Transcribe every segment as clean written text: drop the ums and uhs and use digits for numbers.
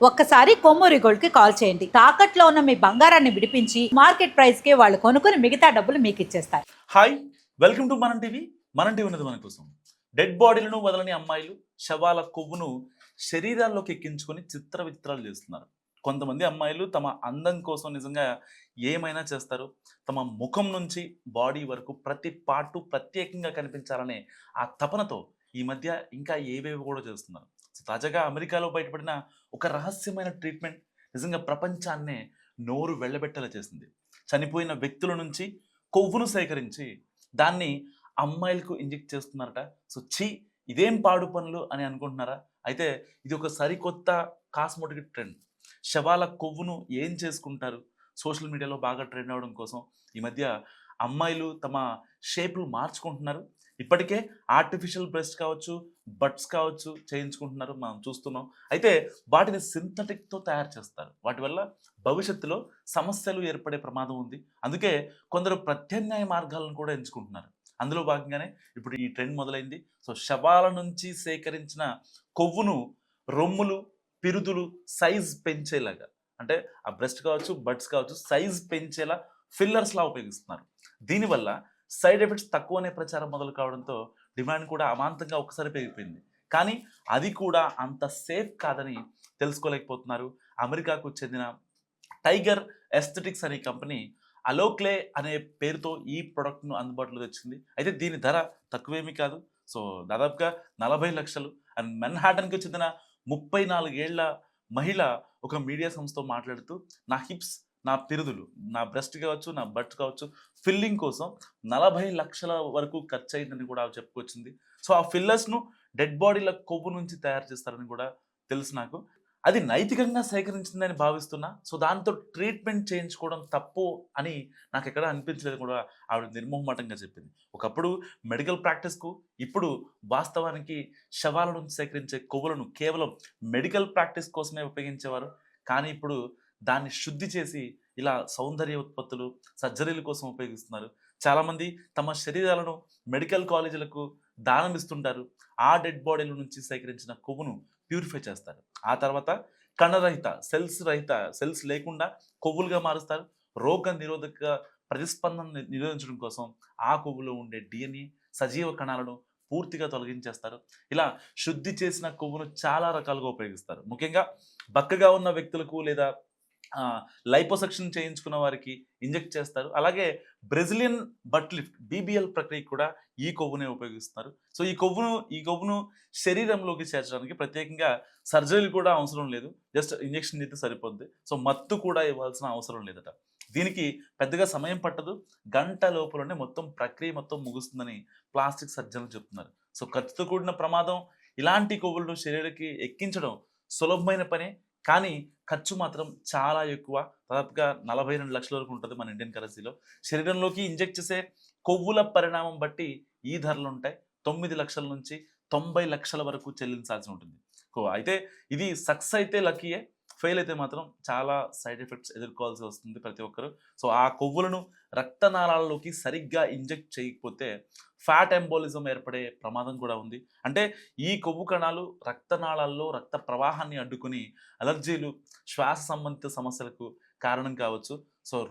ఒక్కసారి కొమ్మూరి గోల్డ్ కి కాల్ చేయండి. తాకట్లో ఉన్న మీ బంగారాన్ని విడిపించి మార్కెట్ ప్రైస్ కి వాళ్ళు కొనుక్కుని మిగతా డబ్బులు మీకు ఇచ్చేస్తారు. హాయ్, వెల్కమ్ టు మనం టీవీ. మనం టీవీ ఉన్నది మన కోసం. డెడ్ బాడీలను వదలని అమ్మాయిలు శవాల కొవ్వును శరీరాల్లోకి ఎక్కించుకొని చిత్ర విచిత్రాలు చేస్తున్నారు. కొంతమంది అమ్మాయిలు తమ అందం కోసం నిజంగా ఏమైనా చేస్తారు. తమ ముఖం నుంచి బాడీ వరకు ప్రతి పార్టు ప్రత్యేకంగా కనిపించాలనే ఆ తపనతో ఈ మధ్య ఇంకా ఏవేవి కూడా చేస్తున్నారు. తాజాగా అమెరికాలో బయటపడిన ఒక రహస్యమైన ట్రీట్మెంట్ నిజంగా ప్రపంచాన్నే నోరు వెళ్ళబెట్టేలా చేసింది. చనిపోయిన వ్యక్తుల నుంచి కొవ్వును సేకరించి దాన్ని అమ్మాయిలకు ఇంజెక్ట్ చేస్తున్నారట. ఛీ, ఇదేం పాడు పనులు అని అనుకుంటున్నారా? అయితే ఇది ఒక సరికొత్త కాస్మోటిక్ ట్రెండ్. శవాల కొవ్వును ఏం చేసుకుంటారు? సోషల్ మీడియాలో బాగా ట్రెండ్ అవ్వడం కోసం ఈ మధ్య అమ్మాయిలు తమ షేపులు మార్చుకుంటున్నారు. ఇప్పటికే ఆర్టిఫిషియల్ బ్రెస్ట్ కావచ్చు, బట్స్ కావచ్చు చేయించుకుంటున్నారు, మనం చూస్తున్నాం. అయితే వాటిని సింథటిక్తో తయారు చేస్తారు. వాటి వల్ల భవిష్యత్తులో సమస్యలు ఏర్పడే ప్రమాదం ఉంది. అందుకే కొందరు ప్రత్యామ్నాయ మార్గాలను కూడా ఎంచుకుంటున్నారు. అందులో భాగంగానే ఇప్పుడు ఈ ట్రెండ్ మొదలైంది. శవాల నుంచి సేకరించిన కొవ్వును రొమ్ములు, పిరుదులు సైజ్ పెంచేలాగా, అంటే ఆ బ్రెస్ట్ కావచ్చు, బట్స్ కావచ్చు, సైజ్ పెంచేలా ఫిల్లర్స్లా ఉపయోగిస్తున్నారు. దీనివల్ల సైడ్ ఎఫెక్ట్స్ తక్కువనే ప్రచారం మొదలు కావడంతో డిమాండ్ కూడా అమాంతంగా ఒకసారి పెరిగిపోయింది. కానీ అది కూడా అంత సేఫ్ కాదని తెలుసుకోలేకపోతున్నారు. అమెరికాకు చెందిన టైగర్ ఎస్థెటిక్స్ అనే కంపెనీ అలోక్లే అనే పేరుతో ఈ ప్రోడక్ట్ను అందుబాటులో తెచ్చింది. అయితే దీని ధర తక్కువేమీ కాదు. దాదాపుగా 40 లక్షలు. అండ్ మెన్హాటన్కి చెందిన 34 ఏళ్ల మహిళ ఒక మీడియా సంస్థతో మాట్లాడుతూ, నా హిప్స్, నా పిరుదులు, నా బ్రెస్ట్ కావచ్చు, నా బట్ కావచ్చు, ఫిల్లింగ్ కోసం 40 లక్షల వరకు ఖర్చు అయిందని కూడా చెప్పుకొచ్చింది. ఆ ఫిల్లర్స్ను డెడ్ బాడీల కొవ్వు నుంచి తయారు చేస్తారని కూడా తెలుసు నాకు. అది నైతికంగా సేకరించిందని భావిస్తున్నా. దాంతో ట్రీట్మెంట్ చేయించుకోవడం తప్పు అని నాకు ఎక్కడ అనిపించలేదు కూడా ఆవిడ నిర్మోహమాటంగా చెప్పింది. ఒకప్పుడు మెడికల్ ప్రాక్టీస్కు, ఇప్పుడు వాస్తవానికి శవాల నుంచి సేకరించే కొవ్వులను కేవలం మెడికల్ ప్రాక్టీస్ కోసమే ఉపయోగించేవారు. కానీ ఇప్పుడు దాన్ని శుద్ధి చేసి ఇలా సౌందర్య ఉత్పత్తులు, సర్జరీల కోసం ఉపయోగిస్తున్నారు. చాలామంది తమ శరీరాలను మెడికల్ కాలేజీలకు దానం ఇస్తుంటారు. ఆ డెడ్ బాడీల నుంచి సేకరించిన కొవ్వును ప్యూరిఫై చేస్తారు. ఆ తర్వాత కణరహిత, సెల్స్ లేకుండా కొవ్వులుగా మారుస్తారు. రోగ నిరోధక ప్రతిస్పందన నిరోధించడం కోసం ఆ కొవ్వులో ఉండే DNA, సజీవ కణాలను పూర్తిగా తొలగించేస్తారు. ఇలా శుద్ధి చేసిన కొవ్వును చాలా రకాలుగా ఉపయోగిస్తారు. ముఖ్యంగా బక్కగా ఉన్న వ్యక్తులకు లేదా లైపోసెక్షన్ చేయించుకున్న వారికి ఇంజెక్ట్ చేస్తారు. అలాగే బ్రెజిలియన్ బట్ లిఫ్ట్, BBL ప్రక్రియ కూడా ఈ కొవ్వునే ఉపయోగిస్తున్నారు. ఈ కొవ్వును శరీరంలోకి చేర్చడానికి ప్రత్యేకంగా సర్జరీలు కూడా అవసరం లేదు. జస్ట్ ఇంజెక్షన్ అయితే సరిపోద్ది. మత్తు కూడా ఇవ్వాల్సిన అవసరం లేదట. దీనికి పెద్దగా సమయం పట్టదు. గంట లోపలనే మొత్తం ప్రక్రియ మొత్తం ముగుస్తుందని ప్లాస్టిక్ సర్జన్లు చెప్తున్నారు. ఖర్చుతో కూడిన ప్రమాదం. ఇలాంటి కొవ్వులను శరీరానికి ఎక్కించడం సులభమైన పనే, కానీ ఖర్చు మాత్రం చాలా ఎక్కువ. దాదాపుగా 42 లక్షల వరకు ఉంటుంది మన ఇండియన్ కరెన్సీలో. శరీరంలోకి ఇంజెక్ట్ చేసే కొవ్వుల పరిణామం బట్టి ఈ ధరలు ఉంటాయి. 9 లక్షల నుంచి 90 లక్షల వరకు చెల్లించాల్సి ఉంటుంది. అయితే ఇది సక్సెస్ అయితే లక్కీయే, ఫెయిల్ అయితే మాత్రం చాలా సైడ్ ఎఫెక్ట్స్ ఎదుర్కోవాల్సి వస్తుంది ప్రతి ఒక్కరు. ఆ కొవ్వులను రక్తనాళాల్లోకి సరిగ్గా ఇంజెక్ట్ చేయకపోతే ఫ్యాట్ ఎంబోలిజం ఏర్పడే ప్రమాదం కూడా ఉంది. అంటే ఈ కొవ్వు కణాలు రక్తనాళాల్లో రక్త ప్రవాహాన్ని అడ్డుకుని అలర్జీలు, శ్వాస సంబంధిత సమస్యలకు కారణం కావచ్చు.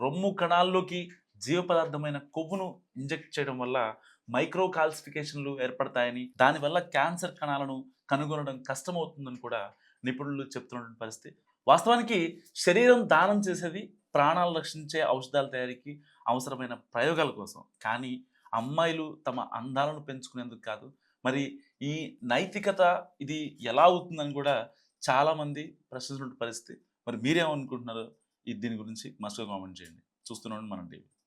రొమ్ము కణాల్లోకి జీవ పదార్థమైన కొవ్వును ఇంజెక్ట్ చేయడం వల్ల మైక్రో కాల్సిఫికేషన్లు ఏర్పడతాయని, దానివల్ల క్యాన్సర్ కణాలను కనుగొనడం కష్టమవుతుందని కూడా నిపుణులు చెప్తున్న పరిస్థితి. వాస్తవానికి శరీరం దానం చేసేది ప్రాణాలు రక్షించే ఔషధాల తయారీకి అవసరమైన ప్రయోగాల కోసం, కానీ అమ్మాయిలు తమ అందాలను పెంచుకునేందుకు కాదు. మరి ఈ నైతికత ఇది ఎలా అవుతుందని కూడా చాలామంది ప్రశ్నిస్తున్న పరిస్థితి. మరి మీరేమనుకుంటున్నారు దీని గురించి? మస్తుగా కామెంట్ చేయండి. చూస్తున్నాను మనం టీవీ.